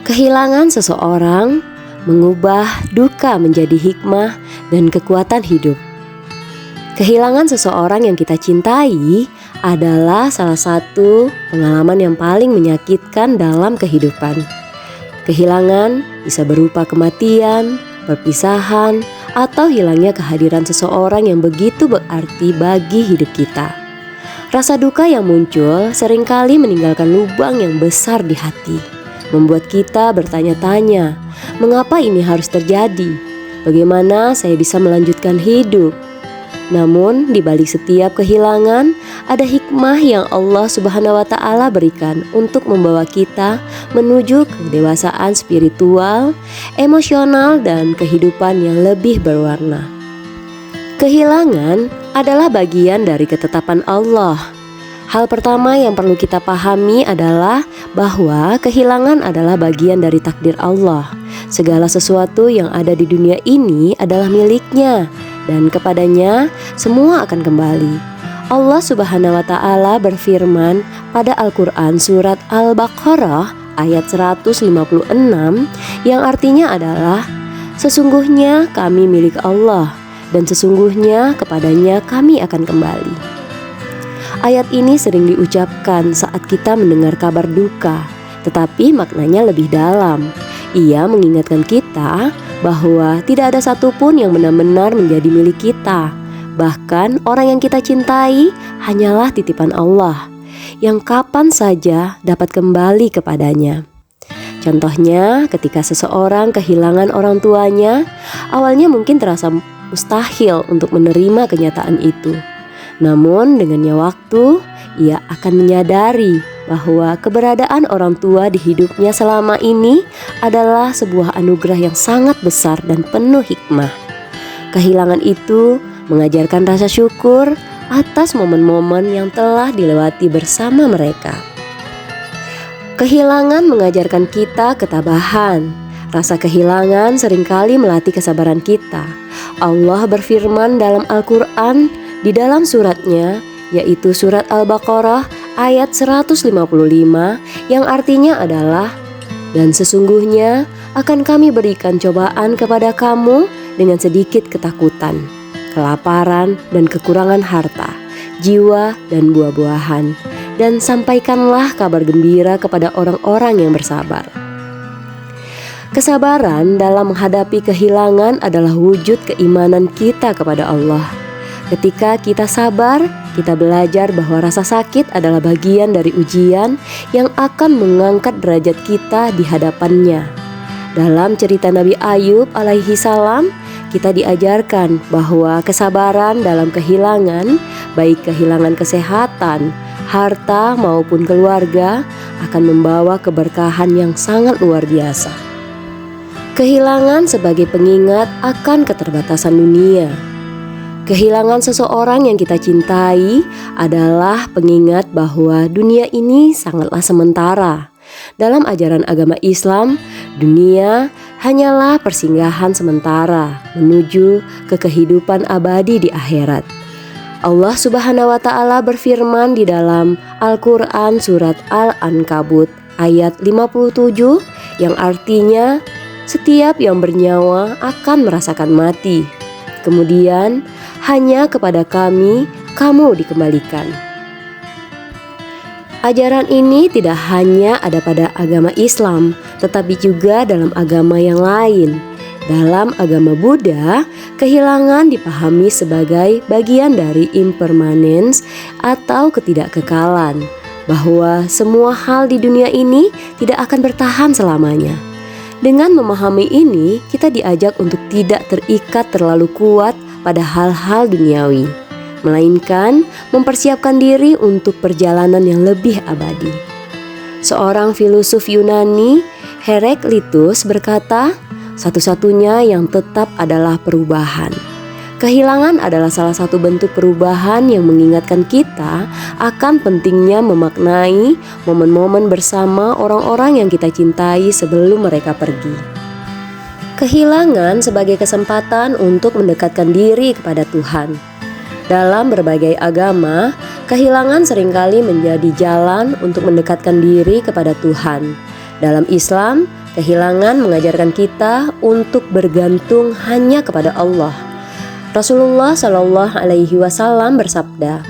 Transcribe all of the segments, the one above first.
Kehilangan seseorang mengubah duka menjadi hikmah dan kekuatan hidup. Kehilangan seseorang yang kita cintai adalah salah satu pengalaman yang paling menyakitkan dalam kehidupan. Kehilangan bisa berupa kematian, perpisahan, atau hilangnya kehadiran seseorang yang begitu berarti bagi hidup kita. Rasa duka yang muncul seringkali meninggalkan lubang yang besar di hati, membuat kita bertanya-tanya, mengapa ini harus terjadi? Bagaimana saya bisa melanjutkan hidup? Namun di balik setiap kehilangan ada hikmah yang Allah Subhanahu wa Ta'ala berikan untuk membawa kita menuju kedewasaan spiritual, emosional, dan kehidupan yang lebih berwarna. Kehilangan adalah bagian dari ketetapan Allah. Hal pertama yang perlu kita pahami adalah bahwa kehilangan adalah bagian dari takdir Allah. Segala sesuatu yang ada di dunia ini adalah miliknya, dan kepadanya semua akan kembali. Allah Subhanahu wa Ta'ala berfirman pada Al-Quran surat Al-Baqarah ayat 156 yang artinya adalah, sesungguhnya kami milik Allah dan sesungguhnya kepadanya kami akan kembali. Ayat ini sering diucapkan saat kita mendengar kabar duka, tetapi maknanya lebih dalam. Ia mengingatkan kita bahwa tidak ada satupun yang benar-benar menjadi milik kita. Bahkan orang yang kita cintai hanyalah titipan Allah, yang kapan saja dapat kembali kepadanya. Contohnya ketika seseorang kehilangan orang tuanya, awalnya mungkin terasa mustahil untuk menerima kenyataan itu. Namun dengannya waktu, ia akan menyadari bahwa keberadaan orang tua di hidupnya selama ini adalah sebuah anugerah yang sangat besar dan penuh hikmah. Kehilangan itu mengajarkan rasa syukur atas momen-momen yang telah dilewati bersama mereka. Kehilangan mengajarkan kita ketabahan. Rasa kehilangan seringkali melatih kesabaran kita. Allah berfirman dalam Al-Quran di dalam suratnya, yaitu surat Al-Baqarah ayat 155 yang artinya adalah, dan sesungguhnya akan kami berikan cobaan kepada kamu dengan sedikit ketakutan, kelaparan dan kekurangan harta, jiwa dan buah-buahan, dan sampaikanlah kabar gembira kepada orang-orang yang bersabar. Kesabaran dalam menghadapi kehilangan adalah wujud keimanan kita kepada Allah. Ketika kita sabar, kita belajar bahwa rasa sakit adalah bagian dari ujian yang akan mengangkat derajat kita di hadapannya. Dalam cerita Nabi Ayub alaihi salam, kita diajarkan bahwa kesabaran dalam kehilangan, baik kehilangan kesehatan, harta maupun keluarga, akan membawa keberkahan yang sangat luar biasa. Kehilangan sebagai pengingat akan keterbatasan dunia. Kehilangan seseorang yang kita cintai adalah pengingat bahwa dunia ini sangatlah sementara. Dalam ajaran agama Islam, dunia hanyalah persinggahan sementara menuju ke kehidupan abadi di akhirat. Allah Subhanahu wa Ta'ala berfirman di dalam Al-Quran surat Al-Ankabut ayat 57 yang artinya, setiap yang bernyawa akan merasakan mati. Kemudian hanya kepada kami kamu dikembalikan. Ajaran ini tidak hanya ada pada agama Islam, tetapi juga dalam agama yang lain. Dalam agama Buddha, kehilangan dipahami sebagai bagian dari impermanence atau ketidakkekalan, bahwa semua hal di dunia ini tidak akan bertahan selamanya. Dengan memahami ini, kita diajak untuk tidak terikat terlalu kuat pada hal-hal duniawi, melainkan mempersiapkan diri untuk perjalanan yang lebih abadi. Seorang filosof Yunani, Heraklitus, berkata, satu-satunya yang tetap adalah perubahan. Kehilangan adalah salah satu bentuk perubahan yang mengingatkan kita akan pentingnya memaknai momen-momen bersama orang-orang yang kita cintai sebelum mereka pergi. Kehilangan sebagai kesempatan untuk mendekatkan diri kepada Tuhan. Dalam berbagai agama, kehilangan seringkali menjadi jalan untuk mendekatkan diri kepada Tuhan. Dalam Islam, kehilangan mengajarkan kita untuk bergantung hanya kepada Allah. Rasulullah Shallallahu Alaihi Wasallam bersabda,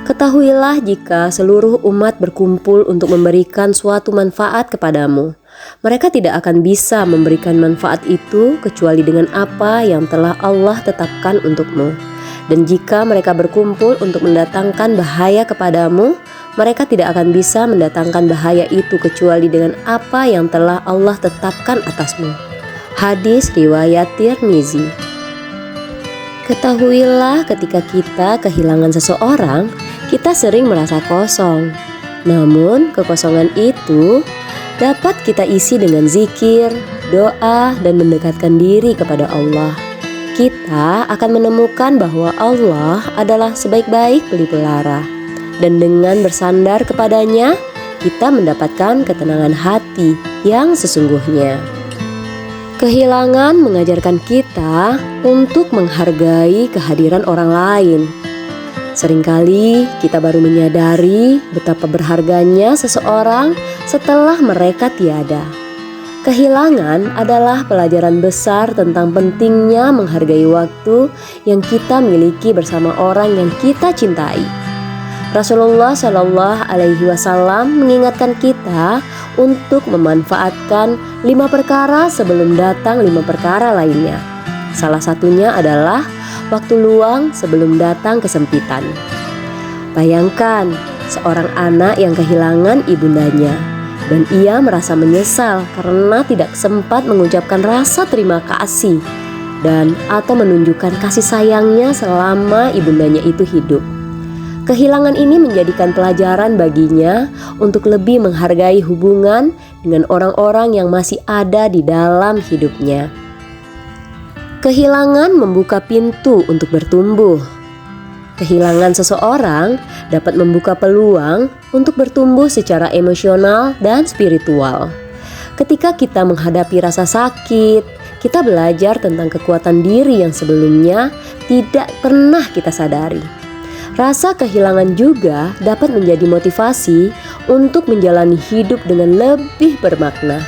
"Ketahuilah jika seluruh umat berkumpul untuk memberikan suatu manfaat kepadamu, mereka tidak akan bisa memberikan manfaat itu kecuali dengan apa yang telah Allah tetapkan untukmu. Dan jika mereka berkumpul untuk mendatangkan bahaya kepadamu, mereka tidak akan bisa mendatangkan bahaya itu kecuali dengan apa yang telah Allah tetapkan atasmu." Hadis riwayat Tirmizi. Ketahuilah ketika kita kehilangan seseorang, kita sering merasa kosong. Namun kekosongan itu dapat kita isi dengan zikir, doa, dan mendekatkan diri kepada Allah. Kita akan menemukan bahwa Allah adalah sebaik-baik pelipur-lara. Dan dengan bersandar kepadanya, kita mendapatkan ketenangan hati yang sesungguhnya. Kehilangan mengajarkan kita untuk menghargai kehadiran orang lain. Seringkali kita baru menyadari betapa berharganya seseorang setelah mereka tiada. Kehilangan adalah pelajaran besar tentang pentingnya menghargai waktu yang kita miliki bersama orang yang kita cintai. Rasulullah Shallallahu Alaihi Wasallam mengingatkan kita untuk memanfaatkan 5 perkara sebelum datang 5 perkara lainnya. Salah satunya adalah waktu luang sebelum datang kesempitan. Bayangkan seorang anak yang kehilangan ibundanya dan ia merasa menyesal karena tidak sempat mengucapkan rasa terima kasih dan atau menunjukkan kasih sayangnya selama ibundanya itu hidup. Kehilangan ini menjadikan pelajaran baginya untuk lebih menghargai hubungan dengan orang-orang yang masih ada di dalam hidupnya. Kehilangan membuka pintu untuk bertumbuh. Kehilangan seseorang dapat membuka peluang untuk bertumbuh secara emosional dan spiritual. Ketika kita menghadapi rasa sakit, kita belajar tentang kekuatan diri yang sebelumnya tidak pernah kita sadari. Rasa kehilangan juga dapat menjadi motivasi untuk menjalani hidup dengan lebih bermakna.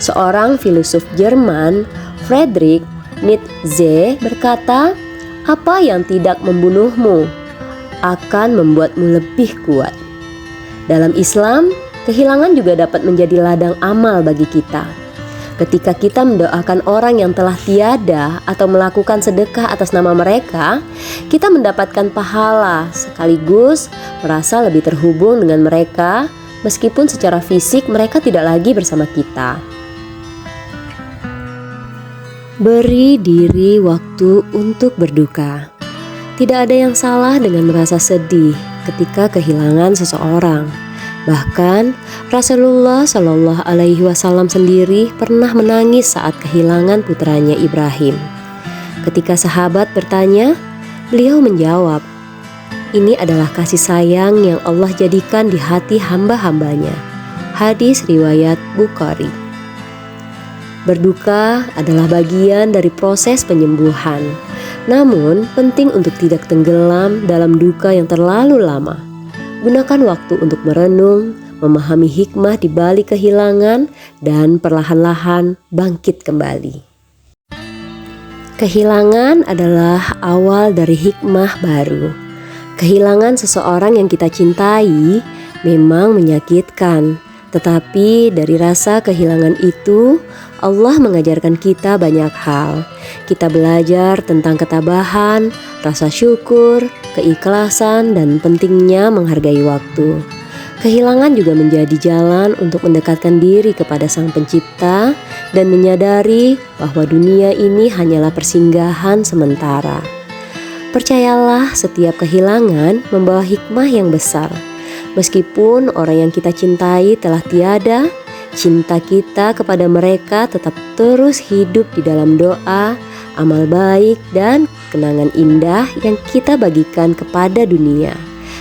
Seorang filosof Jerman, Friedrich Nietzsche, berkata, "Apa yang tidak membunuhmu akan membuatmu lebih kuat." Dalam Islam, kehilangan juga dapat menjadi ladang amal bagi kita. Ketika kita mendoakan orang yang telah tiada atau melakukan sedekah atas nama mereka, kita mendapatkan pahala sekaligus merasa lebih terhubung dengan mereka meskipun secara fisik mereka tidak lagi bersama kita. Beri diri waktu untuk berduka. Tidak ada yang salah dengan merasa sedih ketika kehilangan seseorang. Bahkan Rasulullah Shallallahu Alaihi Wasallam sendiri pernah menangis saat kehilangan putranya Ibrahim. Ketika sahabat bertanya, beliau menjawab, "Ini adalah kasih sayang yang Allah jadikan di hati hamba-hambanya." Hadis riwayat Bukhari. Berduka adalah bagian dari proses penyembuhan. Namun penting untuk tidak tenggelam dalam duka yang terlalu lama. Gunakan waktu untuk merenung, memahami hikmah di balik kehilangan, dan perlahan-lahan bangkit kembali. Kehilangan adalah awal dari hikmah baru. Kehilangan seseorang yang kita cintai memang menyakitkan, tetapi dari rasa kehilangan itu, Allah mengajarkan kita banyak hal. Kita belajar tentang ketabahan, rasa syukur, keikhlasan, dan pentingnya menghargai waktu. Kehilangan juga menjadi jalan untuk mendekatkan diri kepada Sang Pencipta dan menyadari bahwa dunia ini hanyalah persinggahan sementara. Percayalah, setiap kehilangan membawa hikmah yang besar. Meskipun orang yang kita cintai telah tiada, cinta kita kepada mereka tetap terus hidup di dalam doa, amal baik, dan kenangan indah yang kita bagikan kepada dunia.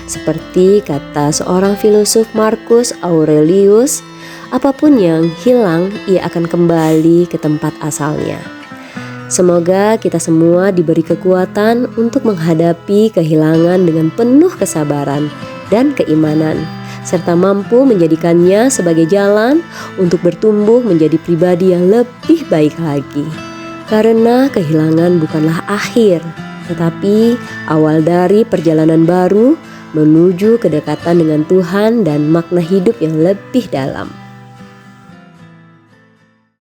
Seperti kata seorang filosof Marcus Aurelius, apapun yang hilang, ia akan kembali ke tempat asalnya. Semoga kita semua diberi kekuatan untuk menghadapi kehilangan dengan penuh kesabaran dan keimanan, serta mampu menjadikannya sebagai jalan untuk bertumbuh menjadi pribadi yang lebih baik lagi. Karena kehilangan bukanlah akhir, tetapi awal dari perjalanan baru menuju kedekatan dengan Tuhan dan makna hidup yang lebih dalam.